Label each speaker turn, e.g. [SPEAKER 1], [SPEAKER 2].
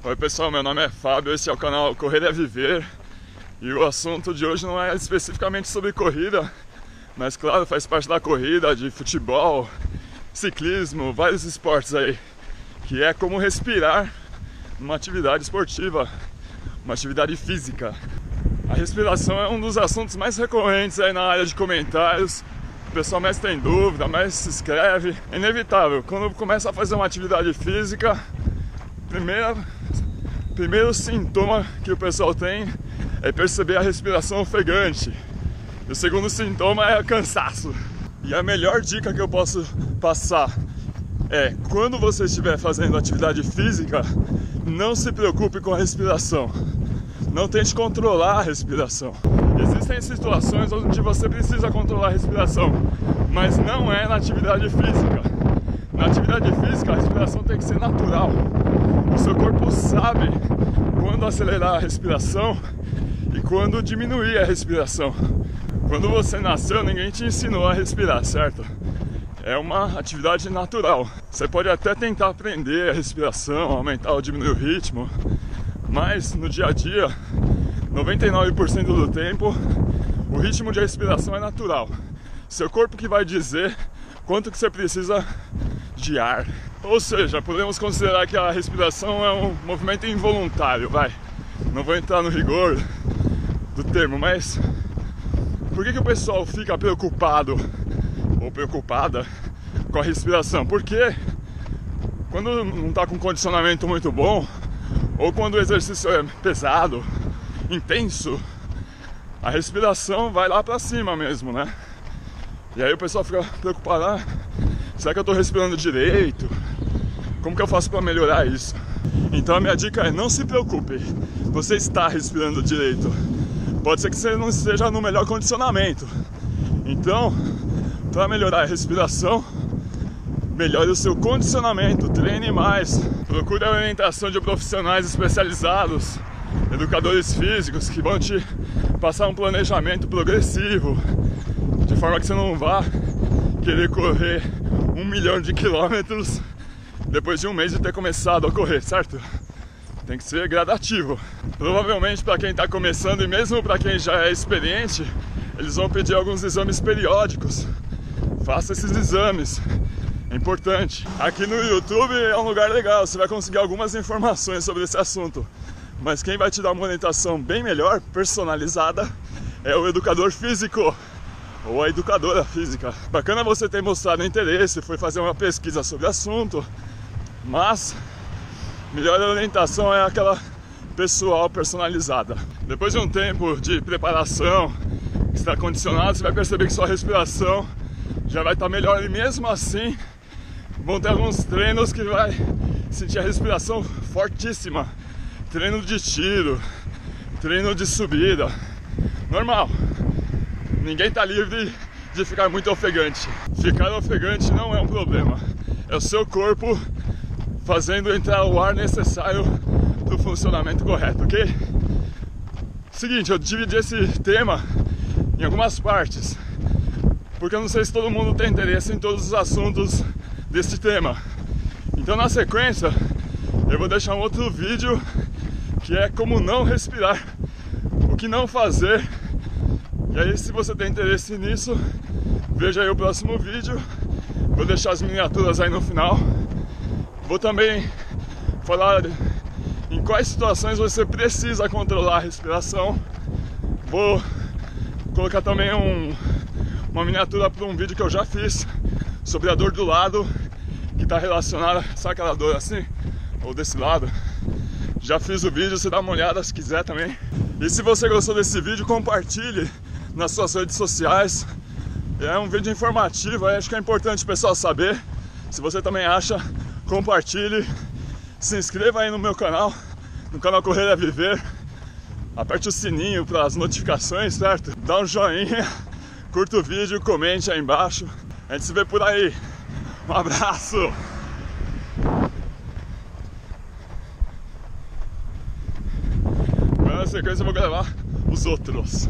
[SPEAKER 1] Oi pessoal, meu nome é Fábio, esse é o canal Correr é Viver. E o assunto de hoje não é especificamente sobre corrida, mas claro, faz parte da corrida, de futebol, ciclismo, vários esportes aí, que é como respirar numa atividade esportiva, uma atividade física. A respiração é um dos assuntos mais recorrentes aí na área de comentários. O pessoal mais tem dúvida, mais se escreve. É inevitável, quando começa a fazer uma atividade física, primeiro sintoma que o pessoal tem é perceber a respiração ofegante. E o segundo sintoma é o cansaço. E a melhor dica que eu posso passar é: quando você estiver fazendo atividade física, não se preocupe com a respiração. Não tente controlar a respiração. Existem situações onde você precisa controlar a respiração, mas não é na atividade física. Na atividade física, a respiração tem que ser natural. O seu corpo sabe quando acelerar a respiração e quando diminuir a respiração. Quando você nasceu, ninguém te ensinou a respirar, certo? É uma atividade natural. Você pode até tentar aprender a respiração, aumentar ou diminuir o ritmo, mas no dia a dia, 99% do tempo, o ritmo de respiração é natural. Seu corpo que vai dizer quanto que você precisa de ar. Ou seja, podemos considerar que a respiração é um movimento involuntário, vai. Não vou entrar no rigor do termo, mas por que o pessoal fica preocupado ou preocupada com a respiração? Porque quando não está com um condicionamento muito bom, ou quando o exercício é pesado, intenso, a respiração vai lá pra cima mesmo, né? E aí o pessoal fica preocupado: será que eu tô respirando direito? Como que eu faço para melhorar isso? Então a minha dica é: não se preocupe, você está respirando direito. Pode ser que você não esteja no melhor condicionamento. Então, para melhorar a respiração, melhore o seu condicionamento, treine mais. Procure a orientação de profissionais especializados, educadores físicos, que vão te passar um planejamento progressivo, de forma que você não vá querer correr 1 milhão de quilômetros depois de um mês de ter começado a correr, certo? Tem que ser gradativo. Provavelmente para quem está começando e mesmo para quem já é experiente, eles vão pedir alguns exames periódicos. Faça esses exames, é importante. Aqui no YouTube é um lugar legal, você vai conseguir algumas informações sobre esse assunto. Mas quem vai te dar uma orientação bem melhor, personalizada, é o educador físico ou a educadora física. Bacana você ter mostrado interesse, foi fazer uma pesquisa sobre o assunto, mas melhor orientação é aquela pessoal, personalizada. Depois de um tempo de preparação, que está condicionado, você vai perceber que sua respiração já vai estar melhor, e mesmo assim vão ter alguns treinos que vai sentir a respiração fortíssima. Treino de tiro, treino de subida, normal. Ninguém está livre de ficar muito ofegante. Ficar ofegante não é um problema, é o seu corpo fazendo entrar o ar necessário para o funcionamento correto, ok? Seguinte, eu dividi esse tema em algumas partes, porque eu não sei se todo mundo tem interesse em todos os assuntos desse tema. Então, na sequência, eu vou deixar um outro vídeo que é como não respirar, o que não fazer. E aí, se você tem interesse nisso, veja aí o próximo vídeo. Vou deixar as miniaturas aí no final. Vou também falar em quais situações você precisa controlar a respiração. Vou colocar também uma miniatura para um vídeo que eu já fiz sobre a dor do lado, que está relacionada, sabe aquela dor assim, ou desse lado? Já fiz o vídeo, você dá uma olhada se quiser também. E se você gostou desse vídeo, compartilhe nas suas redes sociais. É um vídeo informativo, acho que é importante o pessoal saber. Se você também acha, compartilhe. Se inscreva aí no meu canal, no canal Correr é Viver. Aperte o sininho para as notificações, certo? Dá um joinha, curta o vídeo, comente aí embaixo. A gente se vê por aí. Um abraço! Na sequência eu vou gravar os outros.